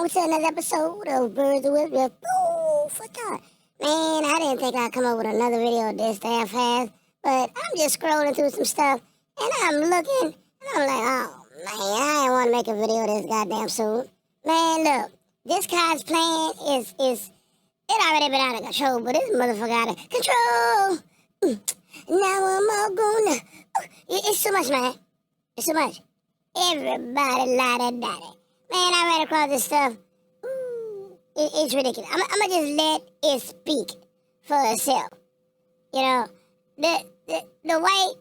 on to another episode of Birds with Food for Thought. Man, I didn't think I'd come up with another video this damn fast, but I'm just scrolling through some stuff, and I'm looking, and I'm like, oh, man, I ain't want to make a video this goddamn soon. Man, look, this cosplaying is it already been out of control, but this motherfucker out of control. Now I'm all gonna, it's too much, man. It's too much. Everybody la-da-da-da. Man, I ran across this stuff. It's ridiculous. I'm gonna just let it speak for itself. You know, the white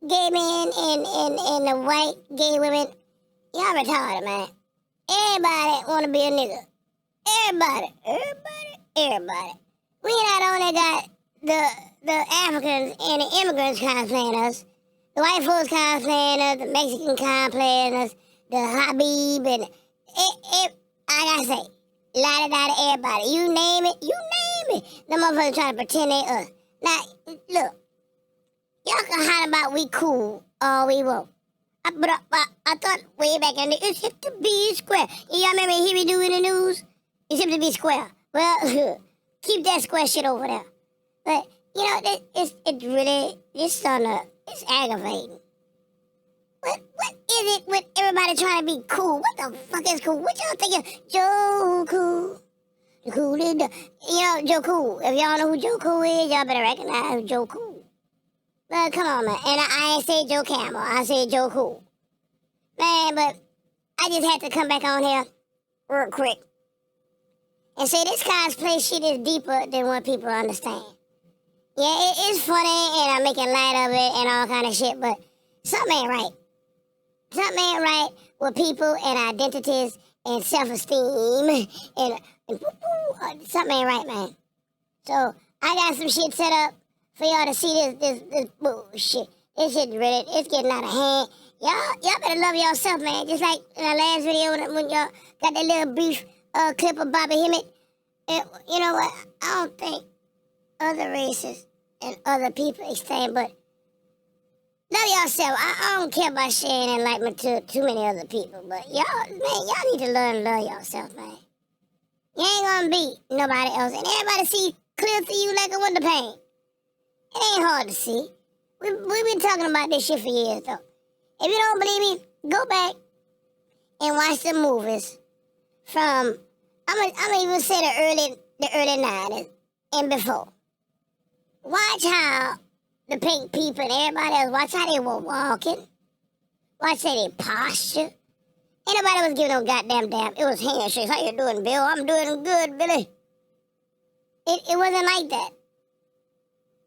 gay men and the white gay women, y'all retarded, man. Everybody wanna be a nigga. Everybody. We not only got the Africans and the immigrants cosplaying us, the white folks cosplaying us, the Mexican cosplaying us, the Habib, and I gotta say, la-da-da to everybody. You name it. The motherfuckers trying to pretend they us. Now, look, y'all can holler about we cool all we want. But I thought way back in the it's hip to be square. Y'all remember hear me do in the news? It's hip to be square. Well, keep that square shit over there. But, you know, it's really, it's aggravating. What is it with everybody trying to be cool? What the fuck is cool? What y'all thinking? Joe Cool. Cool is the, you know, Joe Cool. If y'all know who Joe Cool is, y'all better recognize Joe Cool. Well, come on, man. And I ain't say Joe Camel. I said Joe Cool. Man, but I just had to come back on here real quick and say this cosplay shit is deeper than what people understand. Yeah, it's funny and I'm making light of it and all kind of shit, but something ain't right. Something ain't right with people and identities and self-esteem and something ain't right, man. So I got some shit set up for y'all to see this bullshit. This shit really, it's getting out of hand. Y'all better love yourself, man. Just like in the last video when y'all got that little brief clip of Bobby Hemmett. And you know what? I don't think other races and other people extend, but love yourself. I don't care about sharing enlightenment to too many other people, but y'all need to learn to love yourself, man. You ain't gonna be nobody else, and everybody see clear through you like a window pane. It ain't hard to see. We've been talking about this shit for years, though. If you don't believe me, go back and watch the movies from, I'm gonna even say the early 90s and before. Watch how the pink people and everybody else, watch how they were walking. Watch how they posture. Ain't nobody was giving no goddamn damn. It was handshakes. How you doing, Bill? I'm doing good, Billy. It wasn't like that.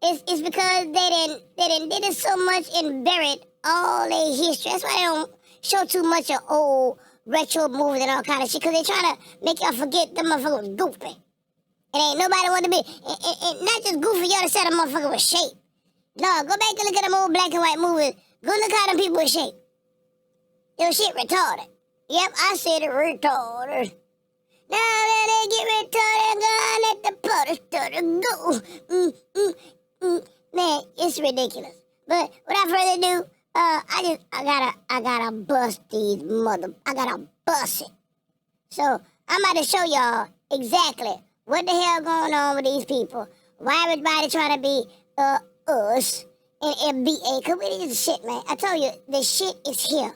It's because they didn't did it so much and buried all their history. That's why they don't show too much of old retro movies and all kind of shit. Because they trying to make y'all forget the motherfucker was goofy. And ain't nobody want to be, and not just goofy, y'all to say the motherfucker was shape. No, go back and look at them old black and white movies. Go look how them people with shape. Your shit retarded. Yep, I said it retarded. Now let it get retarded, gone let the party start to go. Man, it's ridiculous. But without further ado, I gotta bust these I gotta bust it. So I'm about to show y'all exactly what the hell going on with these people. Why everybody trying to be us and FBA? Cause we need the shit, man. I told you, the shit is here.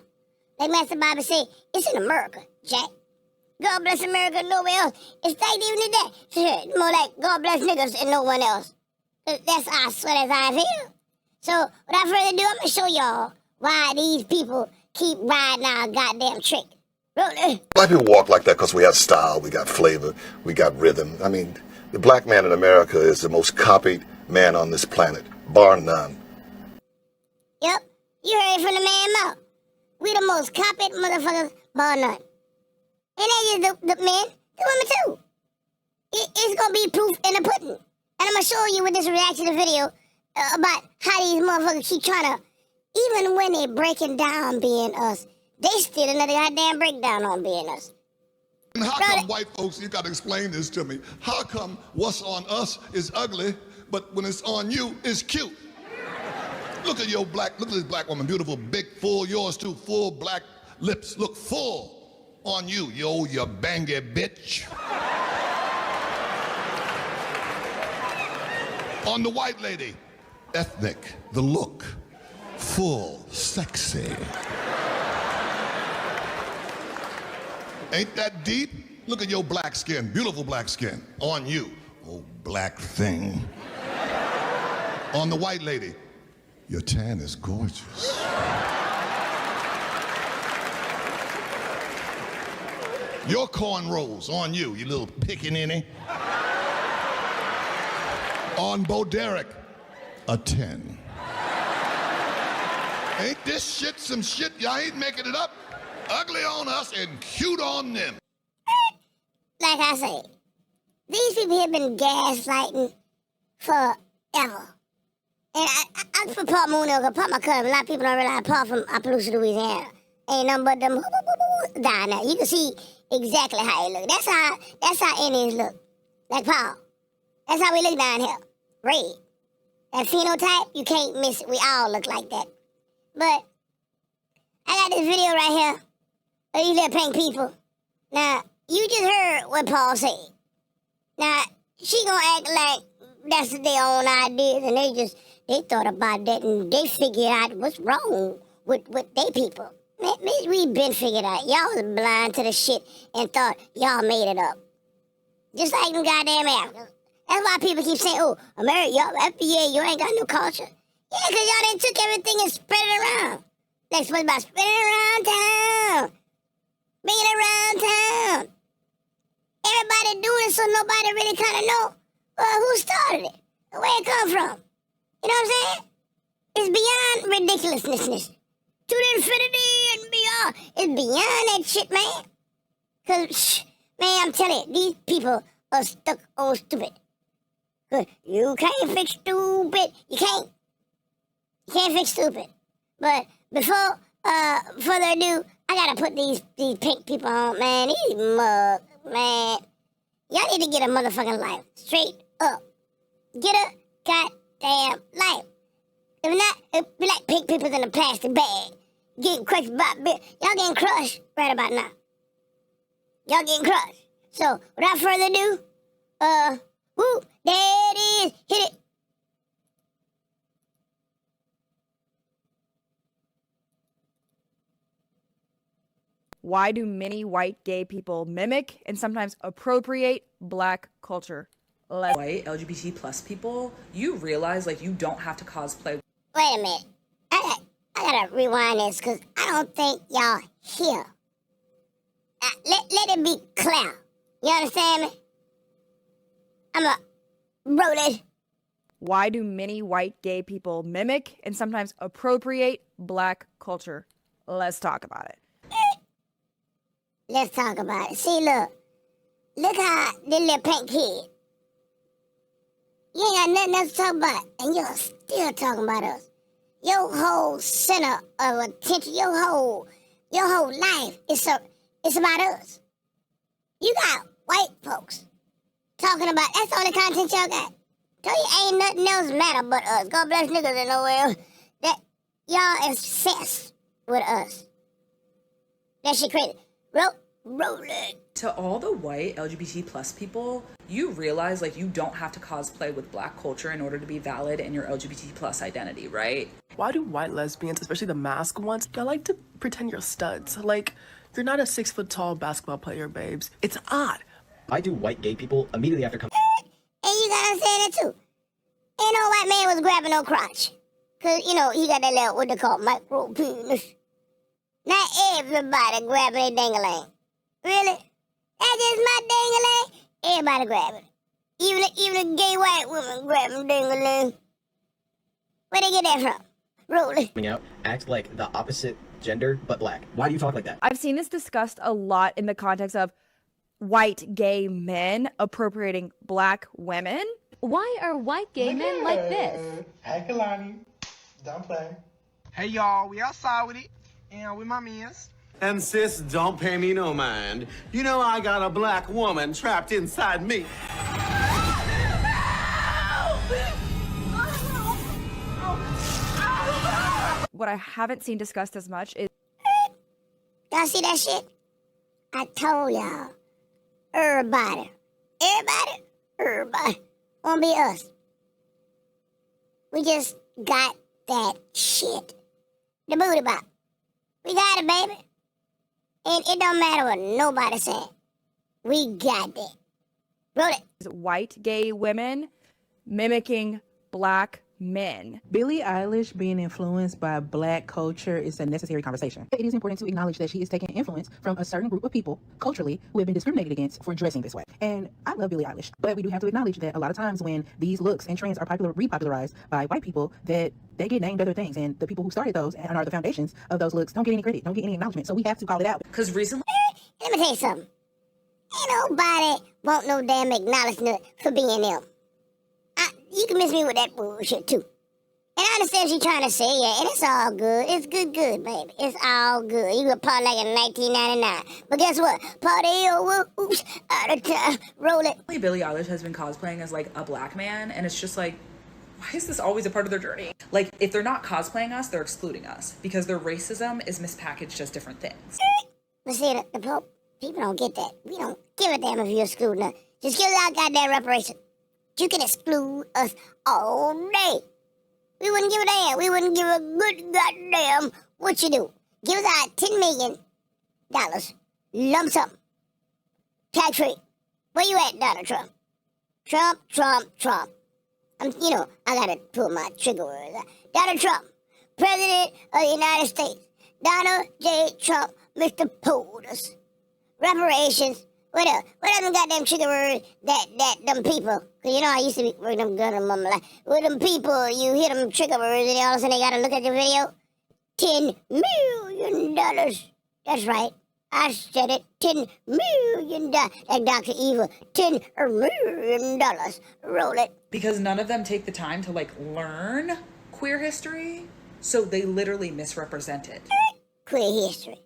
Like Master Bobby said, it's in America, Jack. God bless America, nowhere else. It's not even that. More like God bless niggas and no one else. That's us, that's how I feel. So, without further ado, I'm gonna show y'all why these people keep riding our goddamn trick. Black people walk like that because we have style, we got flavor, we got rhythm. I mean, the black man in America is the most copied man on this planet, bar none. Yep, you heard it from the man mouth. We the most copied motherfuckers, bar none. And that is the men, the women too. It's gonna be proof in the pudding. And I'm gonna show you with this reaction to video about how these motherfuckers keep trying to, even when they breaking down being us, they still another goddamn breakdown on being us. And how come white folks, you gotta explain this to me, how come what's on us is ugly, but when it's on you, it's cute? Look at this black woman, beautiful, big, full, yours too, full black lips, look full. On you, yo, you bangy bitch. On the white lady, ethnic, the look, full, sexy. Ain't that deep? Look at your black skin, beautiful black skin. On you, oh black thing. On the white lady, your tan is gorgeous. Your cornrows, on you, you little pickaninny. On Bo Derek, a 10. Ain't this shit some shit? Y'all ain't making it up. Ugly on us and cute on them. Like I say, these people have been gaslighting forever. And I'm from Port Mooney, Port McCurry. A lot of people don't realize Port from Appaloosa, Louisiana. Ain't nothing but them down there. You can see exactly how it look. That's how Indians look. Like Paul. That's how we look down here. Red. That phenotype, you can't miss it. We all look like that. But I got this video right here of these little pink people. Now, you just heard what Paul said. Now, she gonna act like that's their own ideas, and they thought about that, and they figured out what's wrong with they people. Man, we been figured out. Y'all was blind to the shit and thought y'all made it up. Just like them goddamn Africans. That's why people keep saying, oh, America, y'all, FBA, you ain't got no culture. Yeah, because y'all done took everything and spread it around. Like, supposed about spreading it around town. Bring it around town. Everybody doing it so nobody really kind of know who started it, where it come from. You know what I'm saying? It's beyond ridiculousness. To the infinity and beyond. It's beyond that shit, man. Because, man, I'm telling you, these people are stuck on stupid. Cause you can't fix stupid. You can't. You can't fix stupid. But before further ado, I gotta put these pink people on, man. These mugs, man. Y'all need to get a motherfucking life. Straight up. Get a goddamn life. If not, it'd be like pink people in a plastic bag. Getting crushed by bit. Y'all getting crushed right about now. Y'all getting crushed. So, without further ado, woo, there it is. Hit it. Why do many white gay people mimic and sometimes appropriate black culture? White LGBT plus people, you realize like you don't have to cosplay. Wait a minute. I gotta rewind this because I don't think y'all hear. Let it be clear. You understand me? I'ma roll it. Why do many white gay people mimic and sometimes appropriate black culture? Let's talk about it. Let's talk about it. See, look how this little pink kid. You ain't got nothing else to talk about, and you're still talking about us. Your whole center of attention, your whole life is about us. You got white folks talking about, that's the only content y'all got. Tell you ain't nothing else matter but us. God bless niggas and nowhere else. That y'all obsessed with us. That shit crazy. Roll it. To all the white LGBT plus people, you realize like you don't have to cosplay with black culture in order to be valid in your LGBT plus identity, right? Why do white lesbians, especially the masked ones, y'all like to pretend you're studs? Like, you're not a 6-foot-tall basketball player, babes. It's odd. Why do white gay people immediately after coming? And you gotta understand that too. Ain't no white man was grabbing no crotch. Cause, you know, he got that little, what they call micro penis. Not everybody grabbing a dang-a-lang. Really? That's just my dang-a-lang? Everybody grabbing it. Even a gay white woman grabbing dang-a-lang. Where they get that from? Roll it. Coming out, act like the opposite gender, but black. Why do you talk like that? I've seen this discussed a lot in the context of white gay men appropriating black women. Why are white gay men like this? Hey, Kalani. Don't play. Hey, y'all. We outside with it. And with my mans. And sis, don't pay me no mind. You know I got a black woman trapped inside me. What I haven't seen discussed as much is Y'all see that shit? I told y'all, everybody won't be us. We just got that shit. The booty bop. We got it, baby. And it don't matter what nobody said. We got that. Roll it. White gay women mimicking black men. Billie Eilish being influenced by black culture is a necessary conversation. It is important to acknowledge that she is taking influence from a certain group of people culturally who have been discriminated against for dressing this way. And I love Billie Eilish, but we do have to acknowledge that a lot of times when these looks and trends are repopularized by white people, that they get named other things, and the people who started those and are the foundations of those looks don't get any credit, don't get any acknowledgement. So we have to call it out. Because recently, let me tell you something. Ain't nobody want no damn acknowledgement for being them. You can miss me with that bullshit too. And I understand she trying to say, yeah, and it's all good. It's good, baby. It's all good. You could party like in 1999. But guess what? Party over, oops, out of time. Roll it. Billie Eilish has been cosplaying as like a black man, and it's just like, why is this always a part of their journey? Like, if they're not cosplaying us, they're excluding us because their racism is mispackaged as different things. But see, the Pope, people don't get that. We don't give a damn if you're excluding us. Just give us our goddamn reparation. You can exclude us all day. We wouldn't give a damn. We wouldn't give a good goddamn what you do. Give us our $10 million lump sum. Tax free. Where you at, Donald Trump? Trump. I gotta pull my trigger words. Donald Trump, President of the United States. Donald J. Trump, Mr. POTUS. Reparations. What else? What other goddamn trigger words that them people? Cause I used to be working them gun and mama like, with them people, you hear them trigger words and all of a sudden they gotta look at the video. $10 million. That's right. I said it. $10 million. Like Dr. Eva. $10 million. Roll it. Because none of them take the time to like learn queer history, so they literally misrepresent it. Queer history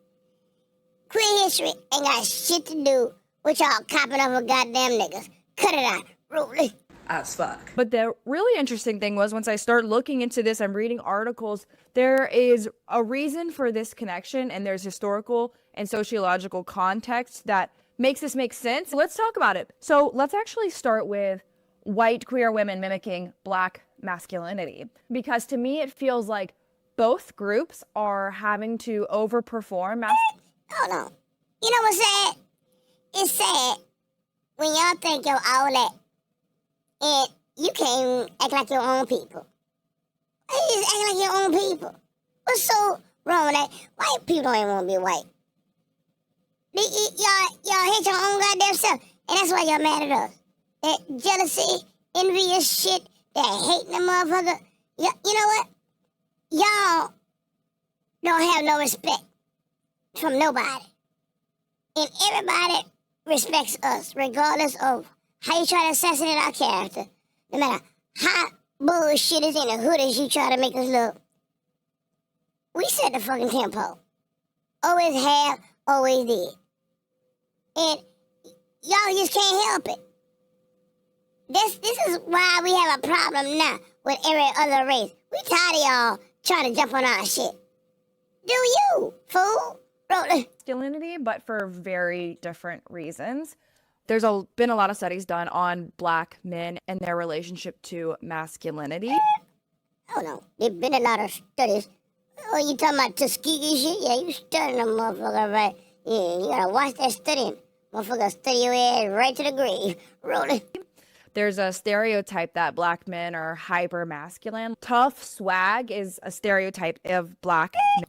ain't got shit to do with y'all copping up with goddamn niggas. Cut it out. Roll it. As fuck. But the really interesting thing was once I start looking into this, I'm reading articles, there is a reason for this connection and there's historical and sociological context that makes this make sense. Let's talk about it. So let's actually start with white queer women mimicking black masculinity, because to me it feels like both groups are having to overperform. Hold on. You know what's sad? It's sad when y'all think you're all that and you can't act like your own people. You just act like your own people. What's so wrong with that? White people don't even want to be white. Y'all hate your own goddamn self, and that's why y'all mad at us. That jealousy, envious shit, that hating the motherfucker. You know what? Y'all don't have no respect from nobody. And everybody respects us, regardless of how you try to assassinate our character. No matter how bullshit is in the hood as you try to make us look. We set the fucking tempo. Always have, always did. And y'all just can't help it. This is why we have a problem now with every other race. We tired of y'all trying to jump on our shit. Do you, fool? Masculinity, but for very different reasons. There's been a lot of studies done on black men and their relationship to masculinity. Oh no, there've been a lot of studies. Oh, you talking about Tuskegee shit? Yeah, you studying them motherfucker, right? Yeah, you gotta watch that studying. Motherfucker study your ass right to the grave. Rolling. There's a stereotype that black men are hyper masculine. Tough swag is a stereotype of black men.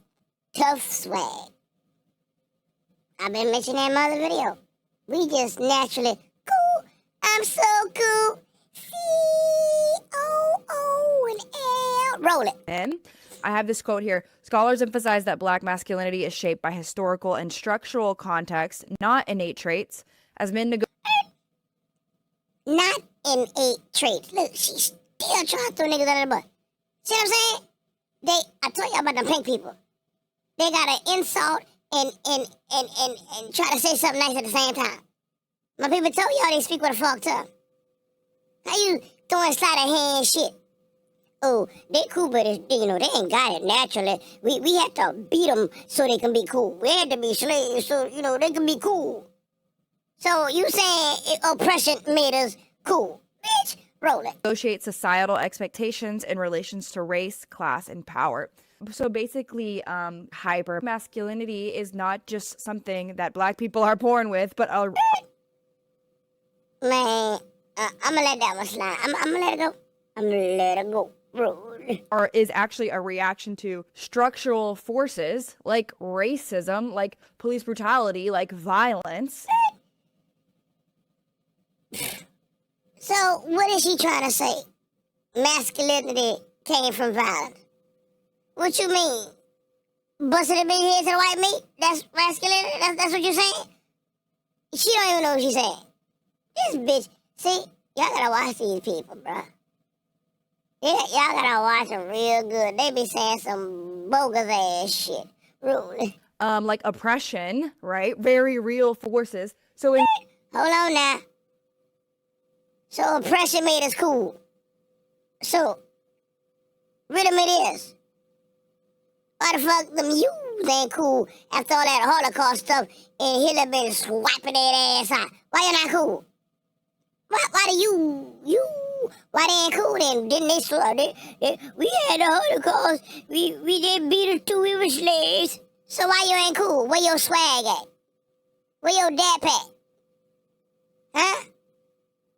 Tough swag. I've been mentioning that in my other video. We just naturally cool. I'm so cool. C-O-O and L. Roll it. And I have this quote here. Scholars emphasize that black masculinity is shaped by historical and structural context, not innate traits. As men Not innate traits. Look, she's still trying to throw niggas under the bus. See what I'm saying? I told y'all about them pink people. They got an insult and try to say something nice at the same time. My people told y'all they speak with a forked tongue. How you throwing sleight of hand shit? oh, they cool, but it's, you know, they ain't got it naturally. We have to beat them so they can be cool. We had to be slaves so, you know, they can be cool. So you saying oppression made us cool. Bitch, roll it. Negotiate societal expectations in relations to race, class, and power. So basically, hyper masculinity is not just something that black people are born with, but Man, I'm gonna let that one slide. I'm gonna let it go. I'm gonna let it go. Roll. or is actually a reaction to structural forces like racism, like police brutality, like violence. So what is she trying to say? Masculinity came from violence. What you mean? Busting a big head to the white meat? That's masculinity? That's what you're saying? She don't even know what she's saying. This bitch, see, y'all gotta watch these people, bruh. Yeah, y'all gotta watch them real good. They be saying some bogus ass shit. Really. Like oppression, right? Very real forces. So in Hold on now. So oppression made us cool. So, rhythm it is. Why the fuck them Jews ain't cool after all that Holocaust stuff and Hitler been swiping their ass out? Why you not cool? Why do why they ain't cool then? Didn't they start it? We had the Holocaust. We didn't beat us too, we were slaves. So why you ain't cool? Where your swag at? Where your dad pack? Huh?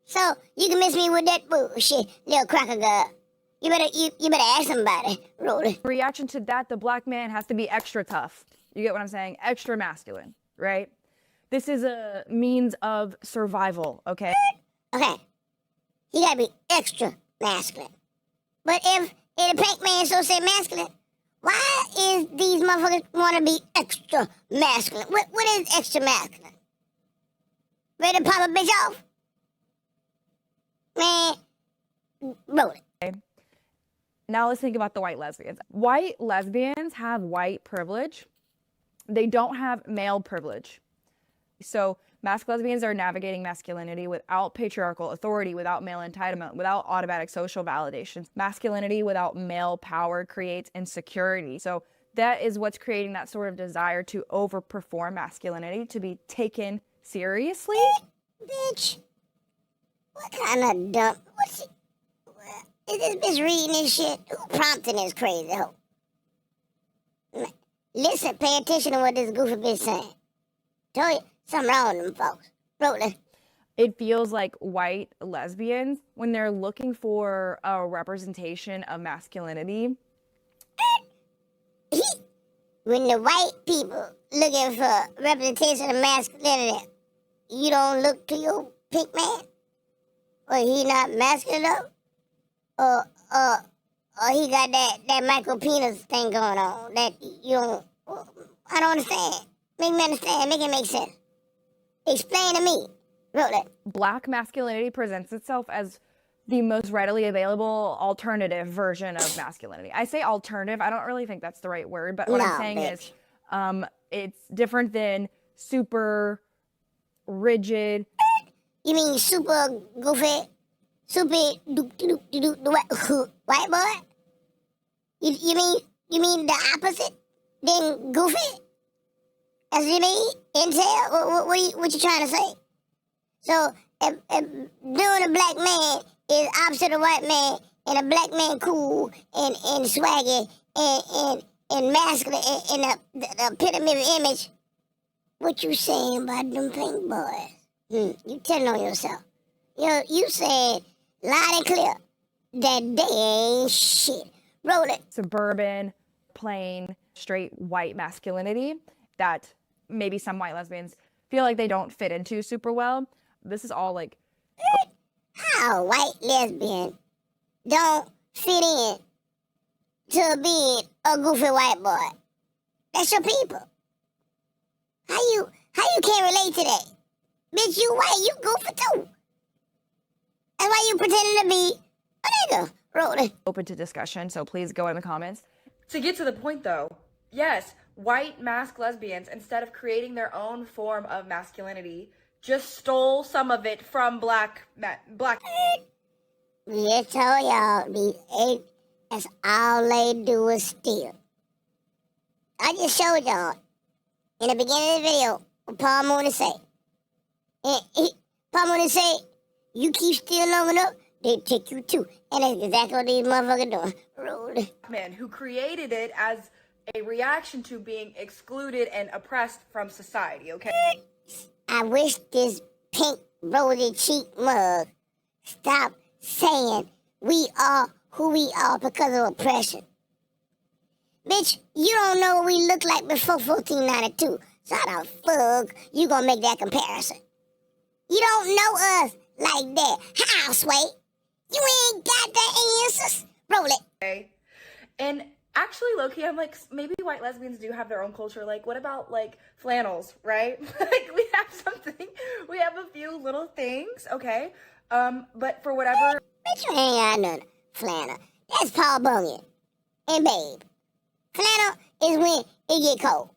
So you can miss me with that bullshit, little cracker girl. You better ask somebody, Rolly. reaction to that, the black man has to be extra tough. You get what I'm saying? Extra masculine, right? This is a means of survival, okay? Okay. He gotta be extra masculine. But if the pink man so say masculine, why is these motherfuckers wanna be extra masculine? What is extra masculine? Ready to pop a bitch off? Man, roll it. Now let's think about the white lesbians. White lesbians have white privilege. They don't have male privilege. So masked lesbians are navigating masculinity without patriarchal authority, without male entitlement, without automatic social validation. Masculinity without male power creates insecurity. So that is what's creating that sort of desire to overperform masculinity, to be taken seriously. Bitch, what kind of dumb, is this bitch reading this shit? Who prompting this crazy hoe? Listen, pay attention to what this goofy bitch saying. Told you, something wrong with them folks. Rolling. It feels like white lesbians, when they're looking for a representation of masculinity, When the white people looking for representation of masculinity, you don't look to your pink man? Or he not masculine enough? Or he got that micro penis thing going on that you don't, I don't understand. Make me understand, make it make sense. Explain to me. Roll it. black masculinity presents itself as the most readily available alternative version of masculinity. I say alternative, I don't really think that's the right word, but what I'm saying is it's different than super rigid. You mean super goofy? Super white boy? You mean the opposite? Then goofy? That's what you mean? Intel? What you trying to say? So if doing a black man is opposite of white man, and a black man cool and swaggy and masculine in the epitome of image, what you saying about them pink boys? You telling on yourself. You said loud and clear that they ain't shit. Roll it. Suburban, plain, straight white masculinity that maybe some white lesbians feel like they don't fit into super well. This is all like... How a white lesbian don't fit in to being a goofy white boy? That's your people. How you can't relate to that? Bitch, you white, you goofy too. That's why you pretending to be a nigga. Roll it. Open to discussion, so please go in the comments. To get to the point though, yes, white masked lesbians, instead of creating their own form of masculinity, just stole some of it from black. We just told y'all That's all they do is steal. I just showed y'all in the beginning of the video what Paul Mooney say. Paul Mooney say, you keep stealing long enough, they take you too. And that's exactly what these motherfuckers doing. Rude. Man who created it as a reaction to being excluded and oppressed from society, okay? I wish this pink rosy cheek mug stop saying we are who we are because of oppression. Bitch, you don't know what we look like before 1492. So how the fuck you gonna make that comparison? You don't know us like that. How, Sway? You ain't got the answers. Roll it. Okay. And actually, low-key, I'm like, maybe white lesbians do have their own culture. Like, what about, like, flannels, right? Like, we have something. We have a few little things, okay? But for whatever... Bitch, you ain't got none flannel. That's Paul Bunyan and Babe. Flannel is when it get cold.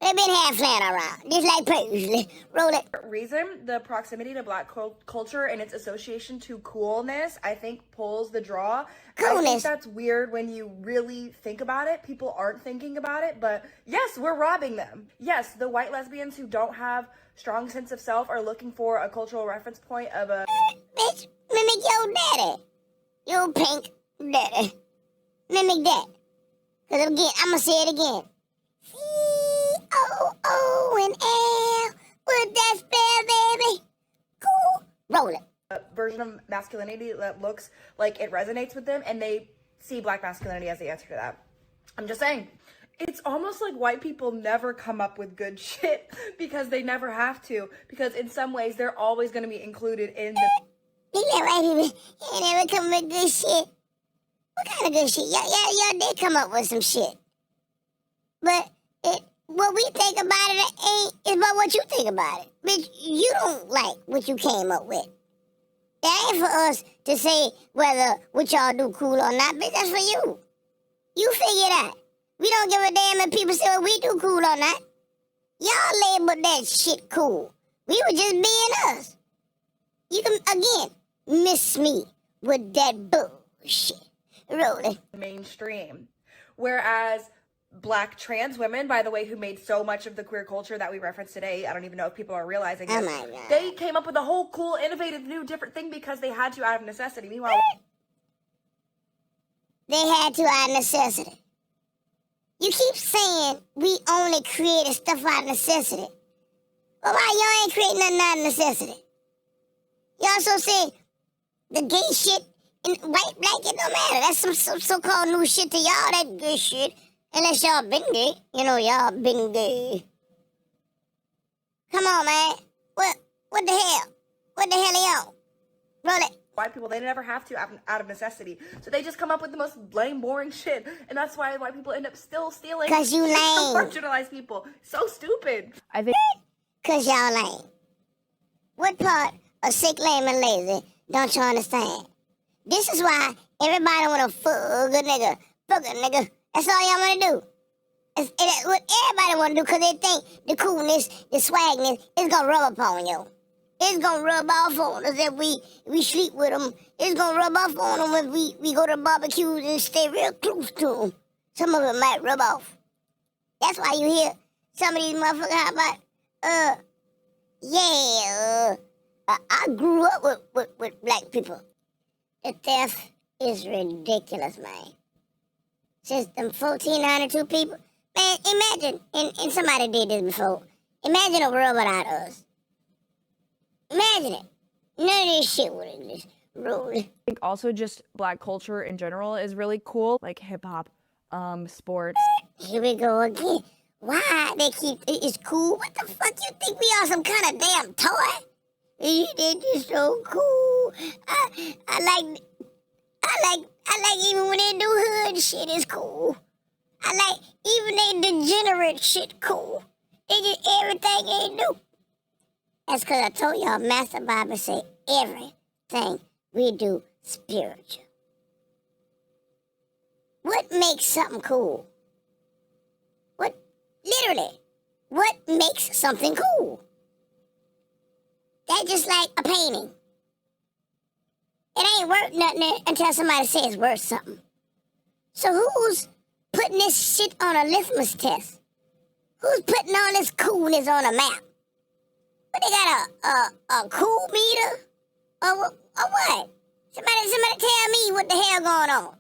They been having flannel around, just like previously. Roll it. Reason, the proximity to black culture and its association to coolness, I think, pulls the draw. Coolness. I think that's weird when you really think about it. People aren't thinking about it, but yes, we're robbing them. Yes, the white lesbians who don't have strong sense of self are looking for a cultural reference point of a... Bitch, mimic your daddy. Your pink daddy. Mimic that. Because again, I'm going to say it again. C-O-O-N-L. What that spell, baby? Cool. Roll it. A version of masculinity that looks like it resonates with them, and they see black masculinity as the answer to that. I'm just saying. It's almost like white people never come up with good shit because they never have to. Because in some ways, they're always going to be included in the... You never, white people, you never come up with good shit. What kind of good shit? Y'all did come up with some shit. But what we think about it is about what you think about it. Bitch, you don't like what you came up with. That ain't for us to say whether what y'all do cool or not, bitch. That's for you. You figure it out. We don't give a damn if people say what we do cool or not. Y'all label that shit cool. We were just being us. You can, again, miss me with that bullshit. Rolling. Mainstream. Whereas black trans women, by the way, who made so much of the queer culture that we reference today, I don't even know if people are realizing Oh this. my God. They came up with a whole cool, innovative, new, different thing because they had to out of necessity. Meanwhile, they had to out of necessity. You keep saying we only created stuff out of necessity. Well, why y'all ain't creating nothing out of necessity? You also say the gay shit and white, black, it don't matter. That's some so-called new shit to y'all, that good shit. Unless y'all been gay. You know, y'all been gay. Come on, man. What the hell? What the hell are y'all? Roll it. white people, they never have to out of necessity. So they just come up with the most lame, boring shit. And that's why white people end up still stealing. Because you lame. Marginalized people. So stupid. I think. Because y'all lame. What part of sick, lame, and lazy don't you understand? This is why everybody want to fuck a nigga. Fuck a nigga. That's all y'all want to do. It's what everybody want to do because they think the coolness, the swagness is going to rub up on you. It's going to rub off on us if we sleep with them. It's going to rub off on them if we go to barbecues and stay real close to them. Some of it might rub off. That's why you hear some of these motherfuckers, how about, I grew up with black people. The theft is ridiculous, man. Since them 1492 people, man, imagine, and somebody did this before, imagine a world without us. Imagine it. None of this shit would exist. Rude. I think also just black culture in general is really cool, like hip hop, sports. Here we go again. Why they keep it's cool? What the fuck you think we are, some kind of damn toy? They just so cool. I like even when they do hood shit is cool. I like even they degenerate shit cool. They just everything they do. That's because I told y'all Master Bible say everything we do spiritual. What makes something cool? What makes something cool? That's just like a painting. It ain't worth nothing until somebody says it's worth something. So who's putting this shit on a litmus test? Who's putting all this coolness on a map? But they got a cool meter? Or what? Somebody tell me what the hell going on.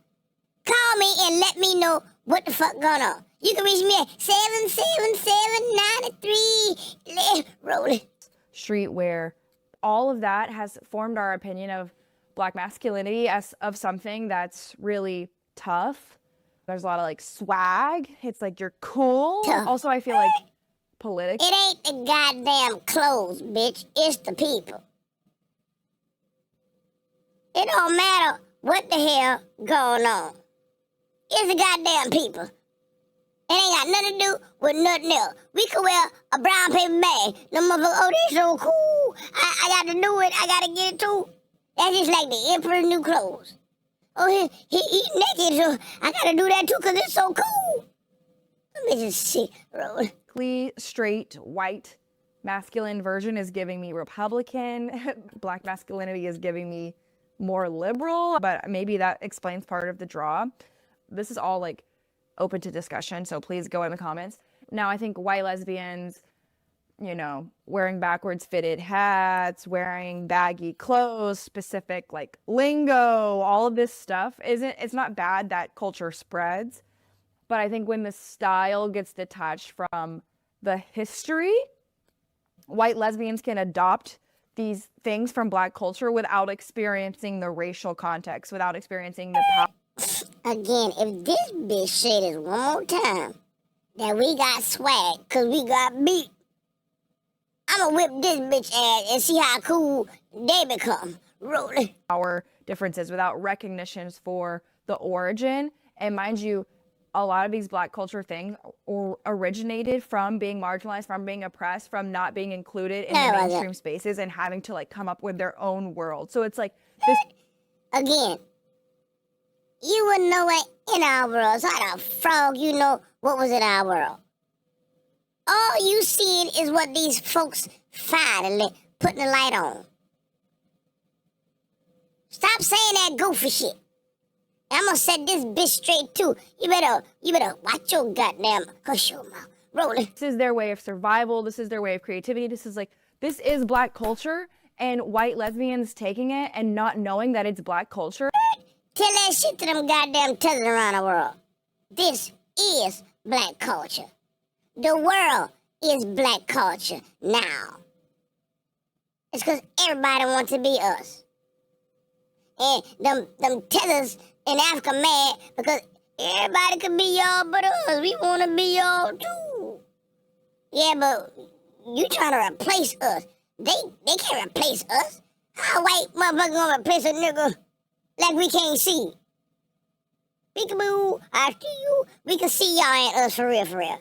Call me and let me know what the fuck going on. You can reach me at 77793. Rolling. Street where all of that has formed our opinion of Black masculinity as of something that's really tough. There's a lot of like swag. It's like you're cool. Tough. Also, I feel like political. It ain't the goddamn clothes, bitch. It's the people. It don't matter what the hell going on. It's the goddamn people. It ain't got nothing to do with nothing else. We could wear a brown paper bag. No motherfucker, oh, they so cool. I got to do it. I got to get it too. That's just like the Emperor's new clothes. Oh, he naked, so I got to do that too because it's so cool. Let me just see, roll. Straight, white, masculine version is giving me Republican. Black masculinity is giving me more liberal, but maybe that explains part of the draw. This is all like open to discussion, so please go in the comments. Now, I think white lesbians, you know, wearing backwards fitted hats, wearing baggy clothes, specific like lingo, all of this stuff it's not bad that culture spreads, but I think when the style gets detached from the history, white lesbians can adopt these things from Black culture without experiencing the racial context, without experiencing the power. Again, if this bitch say this one more time, that we got swag because we got beat, I'ma whip this bitch ass and see how cool they become. Rolling. Our differences without recognitions for the origin. And mind you, a lot of these Black culture things originated from being marginalized, from being oppressed, from not being included in the mainstream spaces and having to like come up with their own world. So it's like this. Again, you wouldn't know it in our world. So how the frog you know what was in our world? All you seeing is what these folks finally putting the light on. Stop saying that goofy shit. I'm gonna set this bitch straight too. You better watch your goddamn hush your mouth. Rolling. This is their way of survival. This is their way of creativity. This is Black culture, and white lesbians taking it and not knowing that it's Black culture. Tell that shit to them goddamn tethers around the world. This is Black culture. The world is Black culture now. It's because everybody wants to be us. And them tethers in Africa mad because everybody could be y'all but us. We want to be y'all too. Yeah, but you trying to replace us. They can't replace us. How white motherfucker gonna replace a nigga like we can't see? Peekaboo, after you, we can see y'all ain't us for real, for real.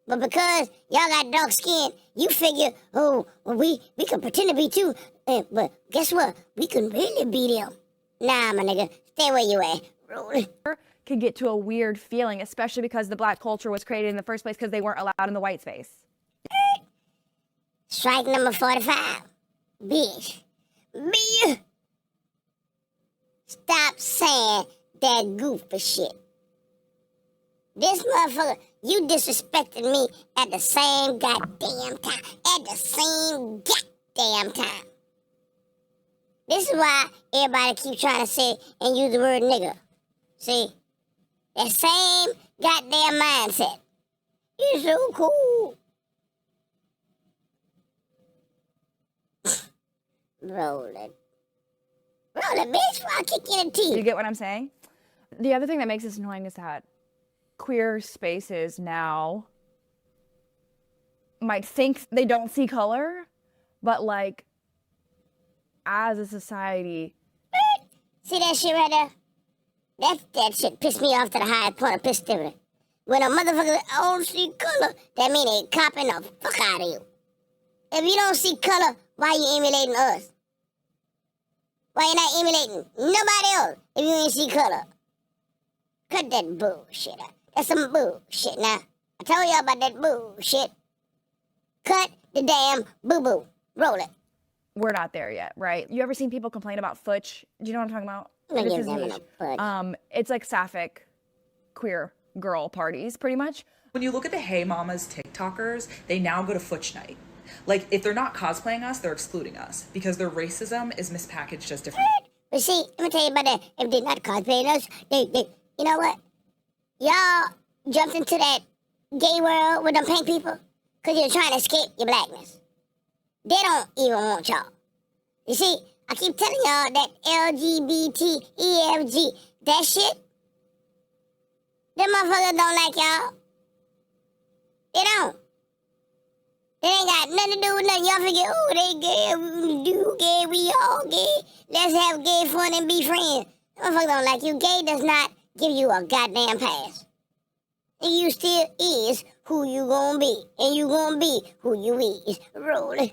But because y'all got dark skin, you figure, oh, well, we can pretend to be too. But guess what? We can really be them. Nah, my nigga, stay where you at. Rolling. Can get to a weird feeling, especially because the Black culture was created in the first place because they weren't allowed in the white space. Strike number 45. Bitch. Stop saying that goofy shit. This motherfucker, you disrespected me at the same goddamn time. At the same goddamn time. This is why everybody keep trying to say and use the word nigga. See? That same goddamn mindset. You're so cool. Roll it. Roll it, bitch, before I kick you in the teeth. You get what I'm saying? The other thing that makes this annoying is that queer spaces now might think they don't see color, but like, as a society. See that shit right there? That shit pissed me off to the highest point of festivity. When a motherfucker don't see color, that mean they copping the fuck out of you. If you don't see color, why you emulating us? Why you not emulating nobody else if you ain't see color? Cut that bullshit out. That's some bullshit now. I told y'all about that bullshit. Cut the damn boo-boo. Roll it. We're not there yet, right? You ever seen people complain about fooch? Do you know what I'm talking about? This is niche. It's like sapphic queer girl parties, pretty much. When you look at the Hey Mamas TikTokers, they now go to Futch Night. Like, if they're not cosplaying us, they're excluding us because their racism is mispackaged as different. But see, let me tell you about that. If they're not cosplaying us, they, you know what? Y'all jumped into that gay world with them pink people because you're trying to escape your blackness. They don't even want y'all. You see, I keep telling y'all that LGBT, EFG, that shit, them motherfuckers don't like y'all. They don't. They ain't got nothing to do with nothing. Y'all forget, oh, they gay, we do gay, we all gay. Let's have gay fun and be friends. Them motherfuckers don't like you. Gay does not give you a goddamn pass. And you still is who you gonna be. And you gonna be who you is. Rolling.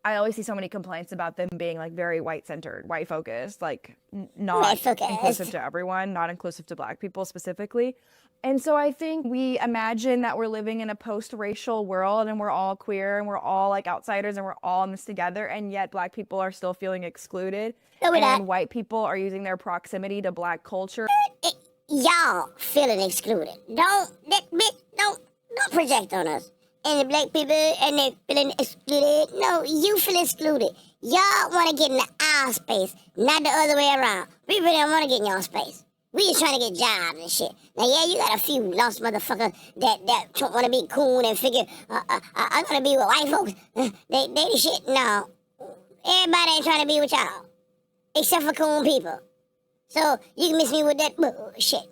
I always see so many complaints about them being like very white-centered, white-focused, like not inclusive to everyone, not inclusive to Black people specifically. And so I think we imagine that we're living in a post-racial world and we're all queer and we're all like outsiders and we're all in this together, and yet Black people are still feeling excluded. No, and white people are using their proximity to Black culture. Y'all feeling excluded. Don't project on us. And the Black people, and they feeling excluded. No, you feel excluded. Y'all want to get in our space, not the other way around. We really don't want to get in your space. We just trying to get jobs and shit. Now, yeah, you got a few lost motherfuckers that want to be cool and figure, I'm going to be with white folks. They the shit. No. Everybody ain't trying to be with y'all. Except for cool people. So, you can miss me with that bullshit.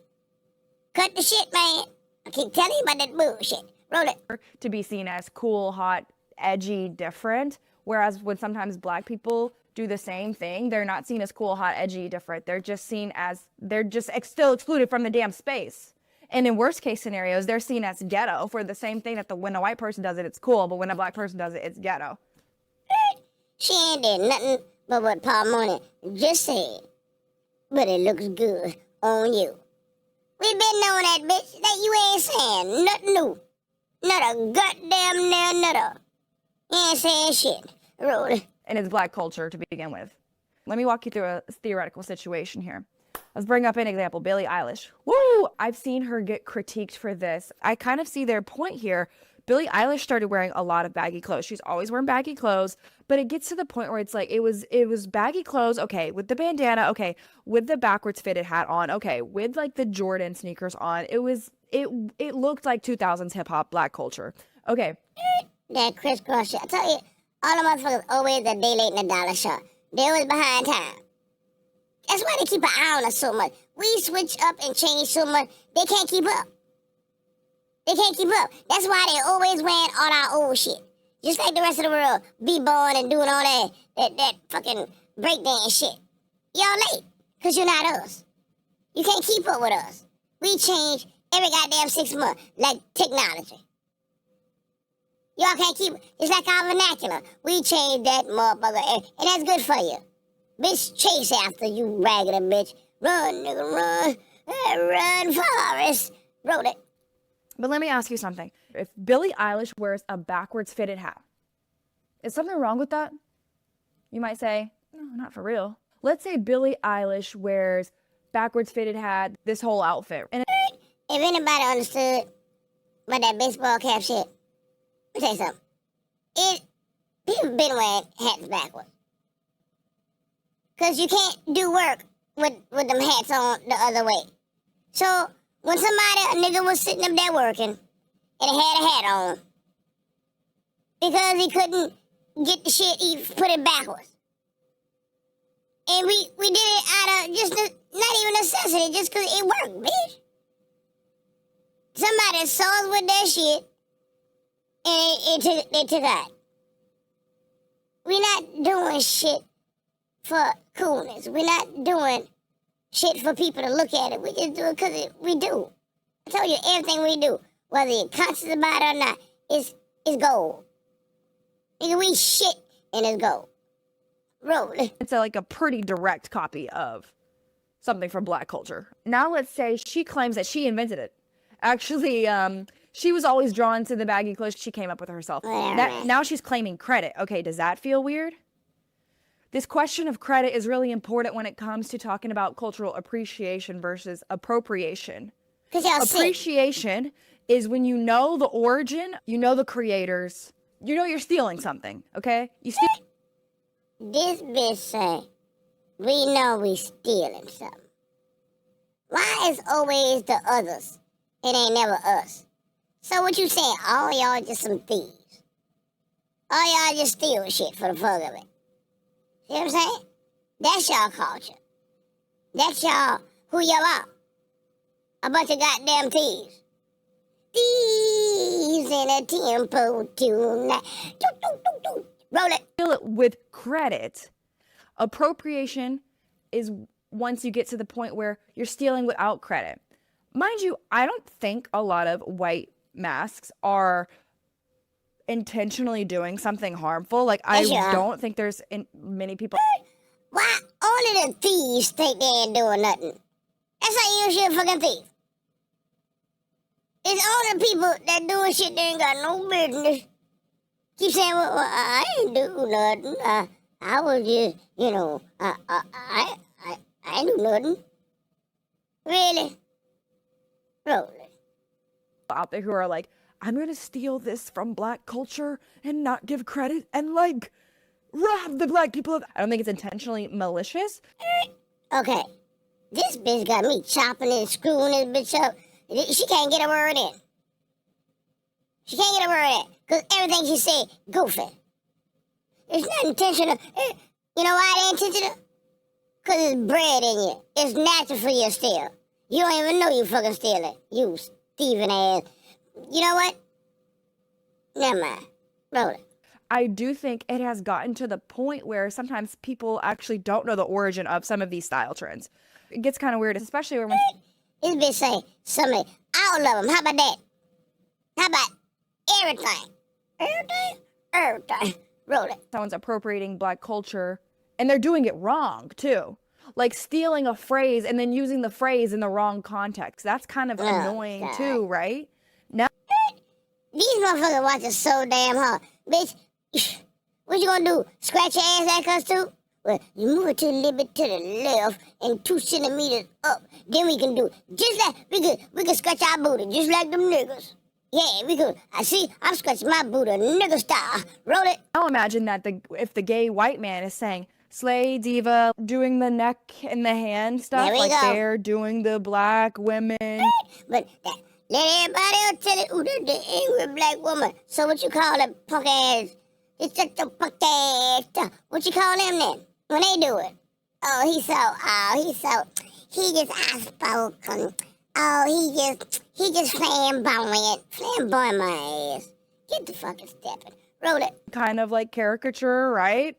Cut the shit, man. I keep telling you about that bullshit. Roll it. To be seen as cool, hot, edgy, different. Whereas when sometimes Black people do the same thing, they're not seen as cool, hot, edgy, different. They're just seen as, they're just still excluded from the damn space. And in worst case scenarios, they're seen as ghetto for the same thing that when a white person does it, it's cool. But when a Black person does it, it's ghetto. She ain't did nothing but what Paul Mooney just said. But it looks good on you. We been knowing that, bitch. That you ain't saying nothing new. Not a goddamn nail nutter. You ain't saying shit. Roll it. And it's Black culture to begin with. Let me walk you through a theoretical situation here. Let's bring up an example, Billie Eilish. Woo! I've seen her get critiqued for this. I kind of see their point here. Billie Eilish started wearing a lot of baggy clothes. She's always wearing baggy clothes, but it gets to the point where it's like, it was baggy clothes, okay, with the bandana, okay, with the backwards fitted hat on, okay, with like the Jordan sneakers on. It looked like 2000s hip hop Black culture. Okay. That crisscross shit. I tell you, all the motherfuckers always a day late in the dollar shop. They always behind time. That's why they keep an eye on us so much. We switch up and change so much, they can't keep up. They can't keep up. That's why they always wearing all our old shit. Just like the rest of the world, be born and doing all that fucking breakdance shit. Y'all late, because you're not us. You can't keep up with us. We change every goddamn 6 months, like technology. Y'all can't keep, it's like our vernacular. We change that motherfucker, and that's good for you. Bitch, chase after you raggedy bitch. Run, nigga, run. Run, Forrest. Wrote it. But let me ask you something. If Billie Eilish wears a backwards fitted hat, is something wrong with that? You might say, no, not for real. Let's say Billie Eilish wears backwards fitted hat, this whole outfit. And if anybody understood about that baseball cap shit, let me tell you something. People been wearing hats backwards. Because you can't do work with them hats on the other way. So, when a nigga was sitting up there working, and he had a hat on, because he couldn't get the shit, he put it backwards. And we did it out of just not even necessity, just because it worked, bitch. Somebody saw us with that shit, and they took out. We not doing shit for coolness. We're not doing shit for people to look at it. We just do it because we do. I told you, everything we do, whether you're conscious about it or not, is gold. Nigga, we shit and it's gold. Roll. It's like a pretty direct copy of something from Black culture. Now let's say she claims that she invented it. Actually, she was always drawn to the baggy clothes. She came up with it herself. Now she's claiming credit. Okay, does that feel weird? This question of credit is really important when it comes to talking about cultural appreciation versus appropriation. Cause y'all sick. Appreciation is when you know the origin, you know the creators, you know you're stealing something, okay? You steal. This bitch say, we know we stealing something. Why is always the others? It ain't never us. So what you saying? All y'all just some thieves. All y'all just steal shit for the fuck of it. See what I'm saying? That's y'all culture. That's y'all, who y'all are. A bunch of goddamn thieves. Thieves in a tempo tonight. Roll it. Steal it with credit. Appropriation is once you get to the point where you're stealing without credit. Mind you, I don't think a lot of white masks are intentionally doing something harmful. Like, I don't think there's many people. Why only the thieves think they ain't doing nothing? That's how you should fucking thief. It's all the people that doing shit they ain't got no business. Keep saying, well, I ain't do nothing. I was just, you know, I ain't do nothing. Really? Roll it. Out there who are like, I'm gonna steal this from black culture and not give credit and like rob the black people. I don't think it's intentionally malicious. Okay, this bitch got me chopping and screwing this bitch up. She can't get a word in. She can't get a word in because everything she say goofy. It's not intentional. You know why it ain't intentional? Because it's bred in you. It's natural for you to steal. You don't even know you fucking stealing. You thieving ass. You know what? Never mind. Roll it. I do think it has gotten to the point where sometimes people actually don't know the origin of some of these style trends. It gets kind of weird, especially when this bitch say somebody, all of them. How about that? How about everything? Everything. Roll it. Someone's appropriating black culture and they're doing it wrong too. Like stealing a phrase and then using the phrase in the wrong context. That's kind of annoying too, right? Now these motherfuckers watching so damn hard. Bitch, what you gonna do? Scratch your ass like us too? Well, you move it to a little bit to the left and 2 centimeters up. Then we can do it. Just like we can scratch our booty just like them niggas. Yeah, we could. I see. I'm scratching my booty, nigga style. Roll it. I'll imagine that if the gay white man is saying slay diva, doing the neck and the hand stuff, like they're doing the black women. But let everybody else tell it. Ooh, they're the angry black woman. So what you call that punk ass? It's just the punk ass. What you call them then when they do it? Oh, he just outspoken. Oh, he just flamboyant my ass. Get the fucking stepping. Roll it. Kind of like caricature, right?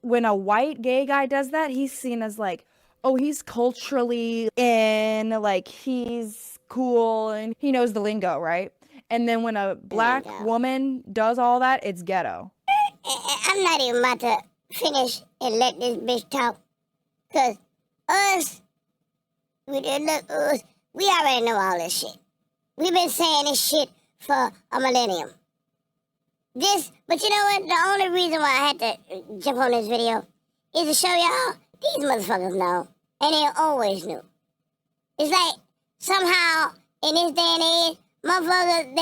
When a white gay guy does that, he's seen as like, oh, he's culturally in, like he's cool and he knows the lingo, right? And then when a black woman does all that, it's ghetto. I'm not even about to finish and let this bitch talk. Cause we already know all this shit. We've been saying this shit for a millennium. But you know what? The only reason why I had to jump on this video is to show y'all these motherfuckers know. And they always knew. It's like somehow in this day and age, motherfuckers,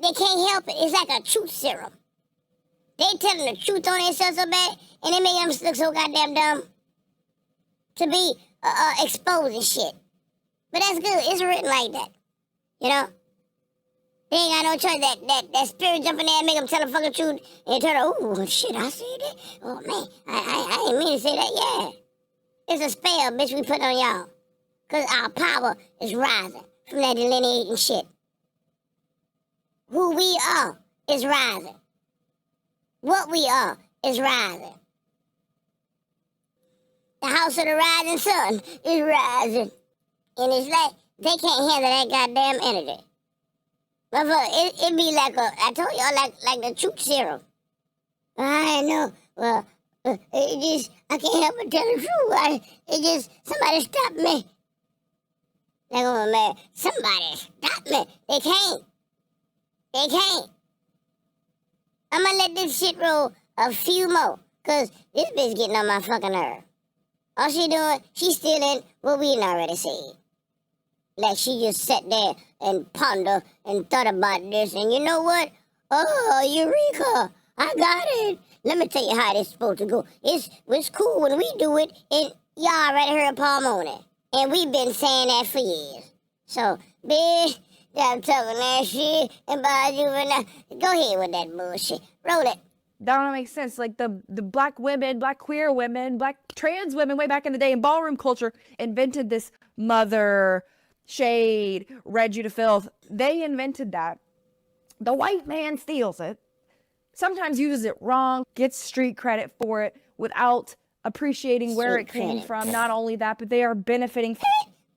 they can't help it. It's like a truth serum. They telling the truth on themselves so bad, and they make them look so goddamn dumb to be exposing shit. But that's good. It's written like that. You know? They ain't got no choice. That spirit jump in there and make them tell the fucking truth. And turn out, oh, shit, I said that? Oh, man, I didn't mean to say that. Yeah. It's a spell, bitch, we put on y'all. Because our power is rising from that delineating shit. Who we are is rising. What we are is rising. The house of the rising sun is rising. And it's like, they can't handle that goddamn energy. It be like I told y'all, like the truth serum. I know. Well, I can't help but tell the truth. Somebody stop me. Like, oh man, somebody stop me. They can't. I'm gonna let this shit roll a few more, cause this bitch getting on my fucking nerve. All she doing, she's stealing what we already seen. Like she just sat there and ponder and thought about this. And you know what? Oh, Eureka! I got it. Let me tell you how this supposed to go. It's cool when we do it, and y'all already heard Paul Mooney. And we've been saying that for years. So, bitch, I'm talking that shit about you and I. Go ahead with that bullshit. Roll it. That don't make sense. Like the black women, black queer women, black trans women way back in the day in ballroom culture invented this mother, shade, read you to filth. They invented that. The white man steals it, sometimes uses it wrong, gets street credit for it without appreciating where it came from. Not only that, but they are benefiting.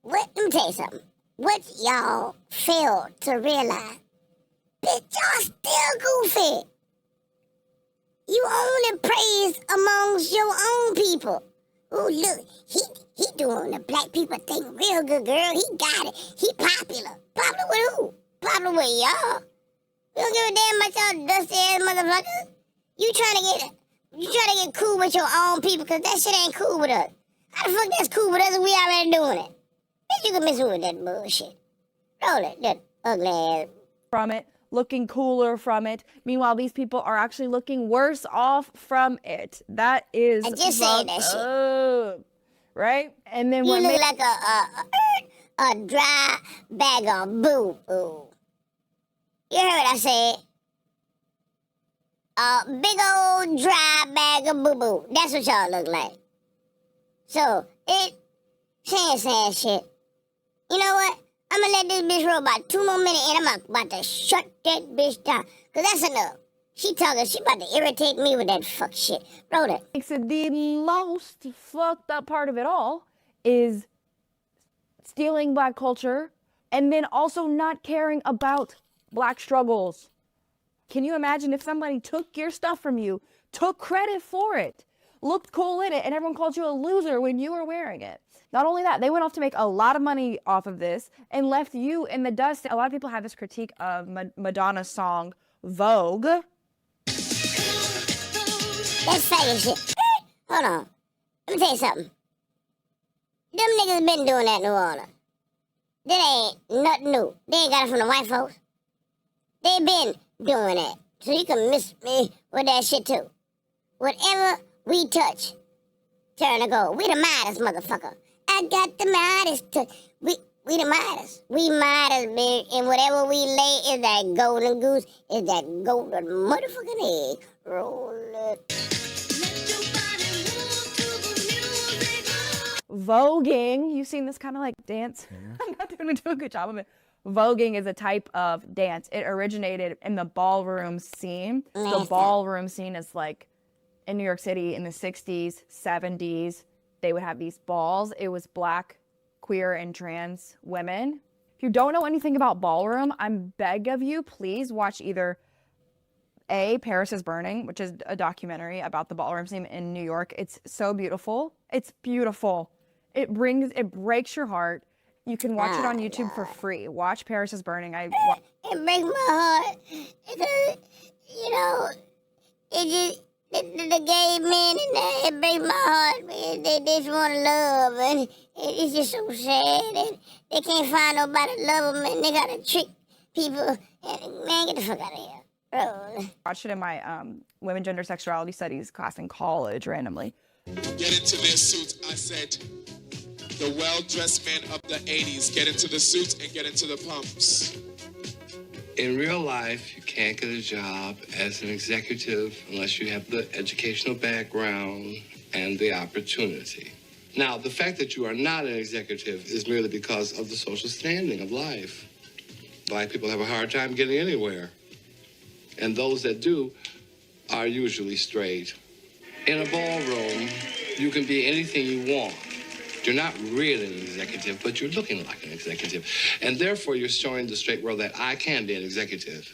Let me tell you something. What y'all fail to realize, bitch, y'all still goofy. You only praise amongst your own people. Ooh, look, he doing the black people thing real good, girl. He got it. He popular. Popular with who? Popular with y'all. You don't give a damn about y'all dusty ass motherfuckers. You trying to get cool with your own people, cause that shit ain't cool with us. How the fuck that's cool with us if we already doing it? Bitch, you can miss me with that bullshit. Roll it, that ugly ass. From it, looking cooler from it. Meanwhile, these people are actually looking worse off from it. That is I just said that shit. Right? And then you what look like a dry bag of boo-boo. You heard what I said? A big old dry bag of boo-boo. That's what y'all look like. So, saying shit. You know what? I'm gonna let this bitch roll about 2 more minutes and I'm about to shut that bitch down. Cause that's enough. She about to irritate me with that fuck shit. Roll it. The most fucked up part of it all is stealing black culture and then also not caring about black struggles. Can you imagine if somebody took your stuff from you, took credit for it, looked cool in it, and everyone called you a loser when you were wearing it? Not only that, they went off to make a lot of money off of this and left you in the dust. A lot of people have this critique of Madonna's song, Vogue. That's faggot shit. Hold on. Let me tell you something. Them niggas been doing that in New Orleans. That ain't nothing new. They ain't got it from the white folks. They been doing that. So you can miss me with that shit too. Whatever we touch, turn to gold. We the Midas, motherfucker. I got the Midas touch. We the Midas. We Midas, bitch. And whatever we lay is that golden goose, is that golden motherfucking egg. Roll it. Voguing, you've seen this kind of like dance? I'm not doing a good job of it. Voguing is a type of dance. It originated in the ballroom scene. The ballroom scene is like in New York City in the 60s, 70s. They would have these balls. It was black, queer, and trans women. If you don't know anything about ballroom, I beg of you, please watch either Paris is Burning, which is a documentary about the ballroom scene in New York. It's so beautiful. It's beautiful. It breaks your heart. You can watch it on YouTube for free. Watch Paris is Burning. It breaks my heart. You know, it just, the gay men and that, it breaks my heart, man. They just want love, and it's just so sad. And they can't find nobody to love them, and they gotta trick people. And man, get the fuck out of here. Oh. Watched it in my women, gender, sexuality studies class in college randomly. Get into their suits. I said, the well-dressed men of the 80s, get into the suits and get into the pumps. In real life, you can't get a job as an executive unless you have the educational background and the opportunity. Now, the fact that you are not an executive is merely because of the social standing of life. Black people have a hard time getting anywhere. And those that do are usually straight. In a ballroom, you can be anything you want. You're not really an executive, but you're looking like an executive. And therefore, you're showing the straight world that I can be an executive.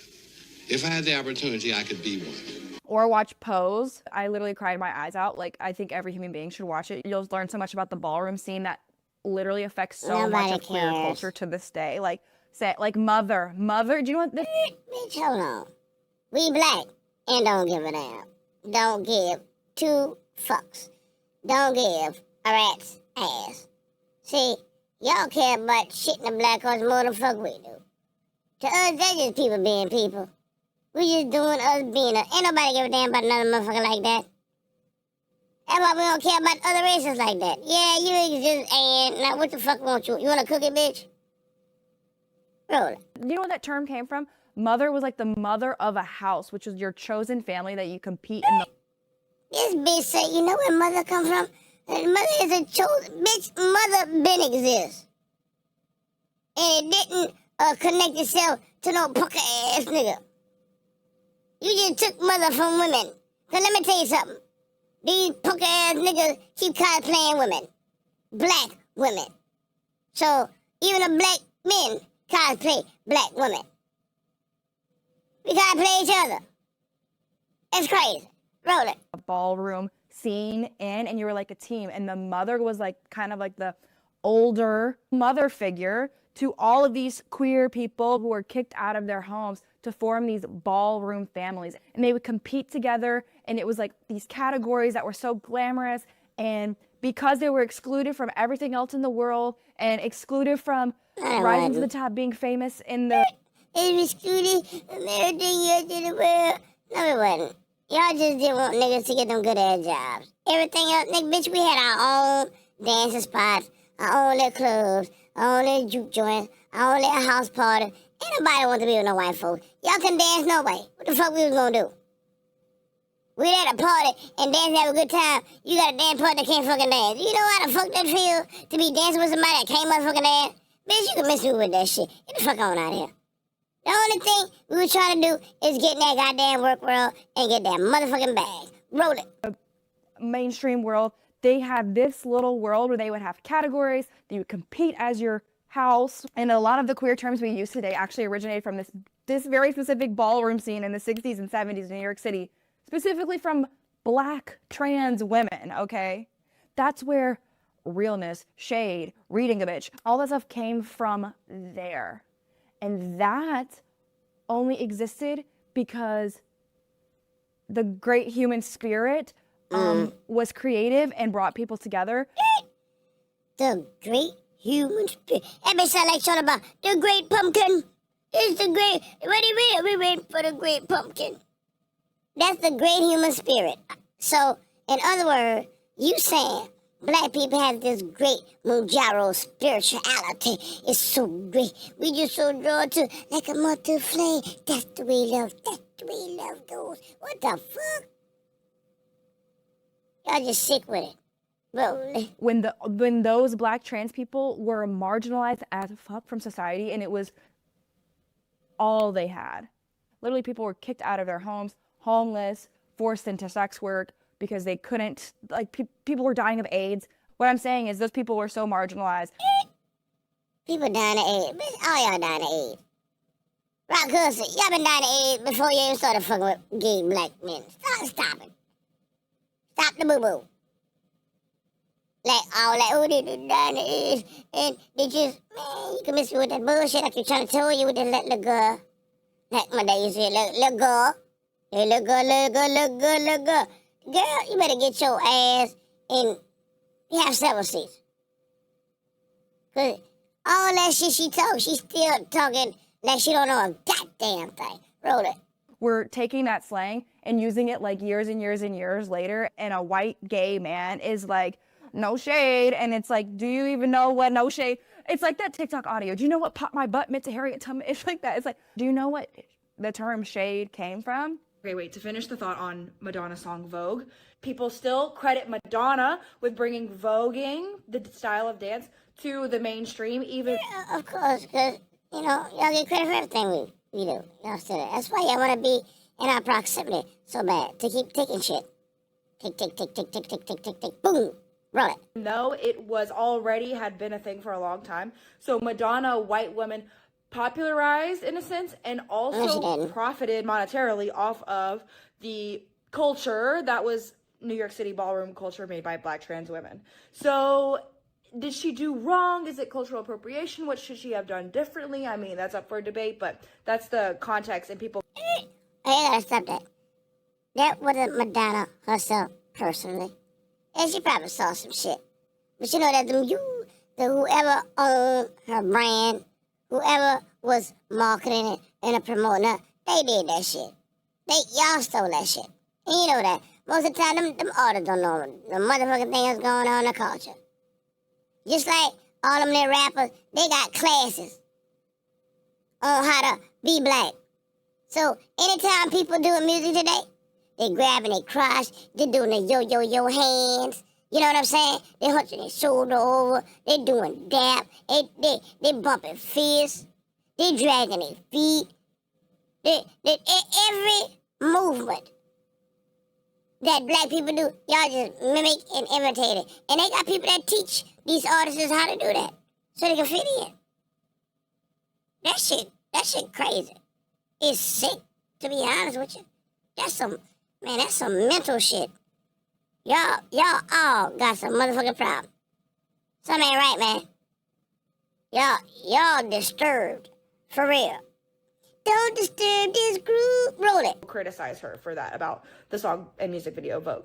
If I had the opportunity, I could be one. Or watch Pose. I literally cried my eyes out. Like, I think every human being should watch it. You'll learn so much about the ballroom scene that literally affects so much of queer culture to this day. Like, Mother, do you know what this? Bitch, hold on. We black and don't give a damn. Don't give 2 fucks. Don't give a rat's ass. See, Y'all care about shit in the black horse more than fuck we do. To us, that's just people being people. We just doing us being us. Ain't nobody give a damn about another motherfucker like that. That's why we don't care about other races like that. Yeah, you exist, and now what the fuck want you? You want to cook it, bitch? Roll it. You know where that term came from? Mother was like the mother of a house, which was your chosen family that you compete in the... This bitch say, you know where mother come from? Mother is a chosen... Bitch, mother been exist. And it didn't connect itself to no pucker ass nigga. You just took mother from women. So let me tell you something. These punk ass niggas keep cosplaying women. Black women. So even the black men cosplay black women. We cosplay each other. It's crazy. Roll it. A ballroom scene in, and you were like a team. And the mother was like kind of like the older mother figure to all of these queer people who were kicked out of their homes to form these ballroom families. And they would compete together, and it was like these categories that were so glamorous. And because they were excluded from everything else in the world and excluded from rising to the top, being famous in the... It was excluded from everything else in the world. No, it wasn't. Y'all just didn't want niggas to get them good ass jobs. Everything else, nigga, bitch, we had our own dancing spots, our own little clubs, our own little juke joints, our own little house party. Ain't nobody want to be with no white folks. Y'all can dance no way. What the fuck we was gonna do? We at a party and dance and have a good time. You got a damn party that can't fucking dance. You know how the fuck that feel to be dancing with somebody that can't motherfucking dance? Bitch, you can miss me with that shit. Get the fuck on out of here. The only thing we were trying to do is get in that goddamn work world and get that motherfucking bag. Roll it. The mainstream world, they had this little world where they would have categories that you would compete as your house. And a lot of the queer terms we use today actually originated from this very specific ballroom scene in the 60s and 70s in New York City, specifically from black trans women, okay? That's where realness, shade, reading a bitch, all that stuff came from there. And that only existed because the great human spirit was creative and brought people together. The great human spirit. That bitch sound like something about the great pumpkin. It's the great... We wait for the great pumpkin. That's the great human spirit. So, in other words, you saying black people have this great Mujaro spirituality. It's so great. We just so drawn to like a mother flame. That's the way love. That's the way love goes. What the fuck? Y'all just sick with it. Bro. When those black trans people were marginalized as fuck from society, and it was all they had. Literally, people were kicked out of their homes, homeless, forced into sex work, because they couldn't, like, people were dying of AIDS. What I'm saying is those people were so marginalized. People dying of AIDS. Bitch, all y'all dying of AIDS. Rock Hudson, y'all been dying of AIDS before you even started fucking with gay black men. Stop it. Stop the boo-boo. Like, all that, oh, they dying of AIDS. And they just, man, you can miss me with that bullshit like you're trying to tell you with the little girl. Like my dad used to say, little girl. Hey, little girl. Girl, you better get your ass and have several seats. Cause all that shit she talks, she's still talking like she don't know a goddamn thing. Roll it. We're taking that slang and using it like years and years and years later, and a white gay man is like, no shade, and it's like, do you even know what no shade? It's like that TikTok audio. Do you know what pop my butt meant to Harriet Tubman? It's like that. It's like, do you know what the term shade came from? Okay, wait, to finish the thought on Madonna's song Vogue, people still credit Madonna with bringing voguing, the style of dance, to the mainstream, even... Yeah, of course, because, you know, y'all get credit for everything we do. Y'all say that. That's why y'all want to be in our proximity so bad, to keep taking shit. Tick, boom, roll it. No, it was already had been a thing for a long time. So Madonna, white woman, popularized in a sense, and also profited monetarily off of the culture that was New York City ballroom culture made by black trans women. So did she do wrong? Is it cultural appropriation? What should she have done differently? I mean, that's up for debate, but that's the context, and people... I gotta stop that. That wasn't Madonna herself personally. And she probably saw some shit. But you know that to whoever owned her brand, whoever was marketing it and promoting her, they did that shit. Y'all stole that shit. And you know that. Most of the time, them artists don't know the motherfucking thing that's going on in the culture. Just like all them little rappers, they got classes on how to be black. So anytime people doing music today, they grabbing their crotch, they doing the yo hands. You know what I'm saying? They hunching their shoulder over, they doing dap, they bumping fists, they dragging their feet. Every movement that black people do, y'all just mimic and imitate it. And they got people that teach these artists how to do that so they can fit in. That shit crazy. It's sick, to be honest with you. That's some mental shit. Y'all all got some motherfucking problem. Something ain't right, man. Y'all disturbed. For real. Don't disturb this group. Roll it. Criticize her for that about the song and music video Vogue.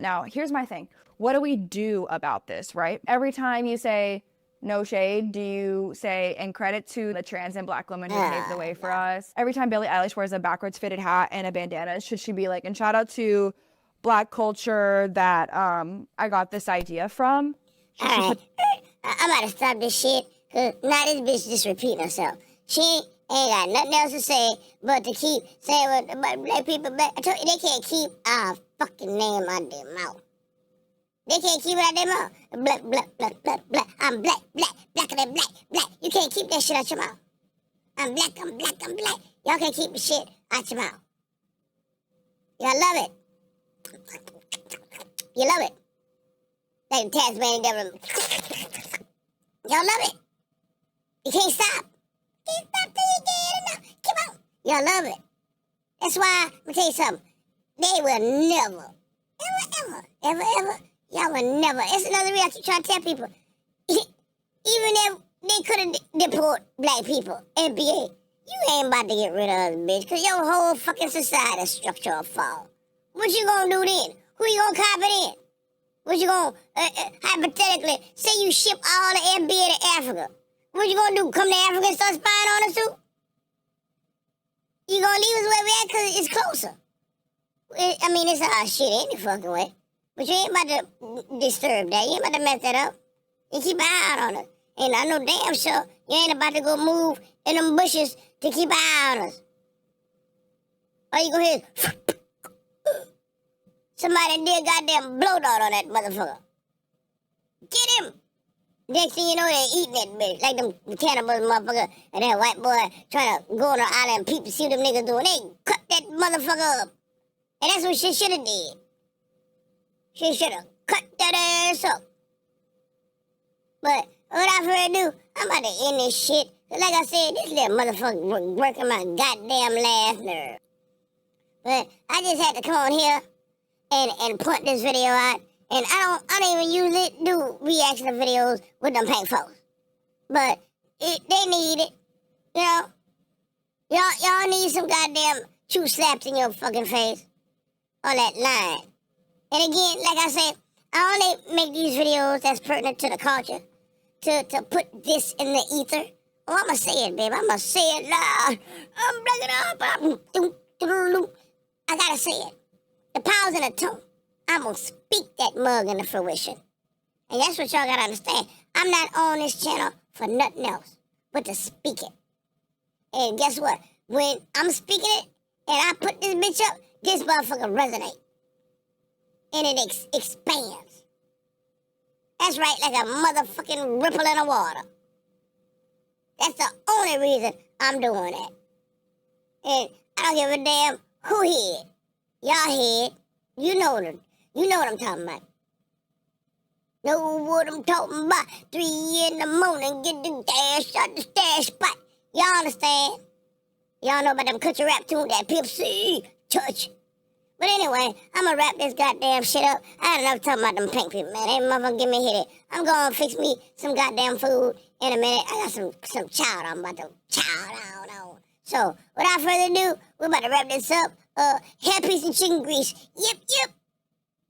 Now, here's my thing. What do we do about this, right? Every time you say no shade, do you say, and credit to the trans and black women who paved the way for us? Every time Billie Eilish wears a backwards fitted hat and a bandana, should she be like, and shout out to black culture that I got this idea from? All right. I'm about to stop this shit, because now this bitch just repeating herself. She ain't got nothing else to say but to keep saying what black people, I told you, they can't keep our fucking name out their mouth. They can't keep it out their mouth. Black, black, black, black, black. I'm black, black, blacker than black, black. You can't keep that shit out your mouth. I'm black, I'm black, I'm black. Y'all can't keep the shit out your mouth. Y'all love it. You love it. Like the Tasmanian devil. Y'all love it. You can't stop. Can't stop till you get enough. Come on. Y'all love it. That's why, I'm gonna tell you something. They will never, ever, y'all will never. It's another reason I keep trying to tell people. Even if they could have deported black people, NBA, you ain't about to get rid of us, bitch, because your whole fucking society structure will fall. What you gonna do then? Who you gonna cop it in? What you gonna, hypothetically, say you ship all the NBA to Africa. What you gonna do, come to Africa and start spying on us too? You gonna leave us where we at because it's closer. I mean, it's our shit any fucking way. But you ain't about to disturb that. You ain't about to mess that up. You keep an eye out on us. And I know damn sure you ain't about to go move in them bushes to keep an eye on us. All you gonna hear is somebody did goddamn blow dart on that motherfucker. Get him! Next thing you know, they eating that bitch. Like them cannibals motherfucker and that white boy trying to go on the island and peep to see what them niggas doing. They cut that motherfucker up. And that's what she should have did. She should have cut that ass up. But without further ado, I'm about to end this shit. Cause like I said, this little motherfucker working my goddamn last nerve. But I just had to come on here and point this video out. And I don't even usually do reaction videos with them pink folks. But they need it. You know? Y'all need some goddamn chew slaps in your fucking face. On that line. And again, like I said, I only make these videos that's pertinent to the culture. To put this in the ether. Oh, I'ma say it, babe. I'ma say it loud. I'm breaking up. I gotta say it. The power's in the tongue. I'm gonna speak that mug into fruition. And that's what y'all gotta understand. I'm not on this channel for nothing else but to speak it. And guess what? When I'm speaking it and I put this bitch up, this motherfucker resonate. And it expands. That's right, like a motherfucking ripple in the water. That's the only reason I'm doing that. And I don't give a damn who head. Y'all head. You know what I'm talking about. Know what I'm talking about. 3 in the morning, get the dash out the stash spot. Y'all understand? Y'all know about them country rap tunes that Pimp C touch. But anyway, I'm gonna wrap this goddamn shit up. I had enough talking about them pink people, man. They motherfucker give me a headache. I'm gonna fix me some goddamn food in a minute. I got some chow I'm about to chow down on. So, without further ado, we're about to wrap this up. Hair piece and chicken grease. Yep.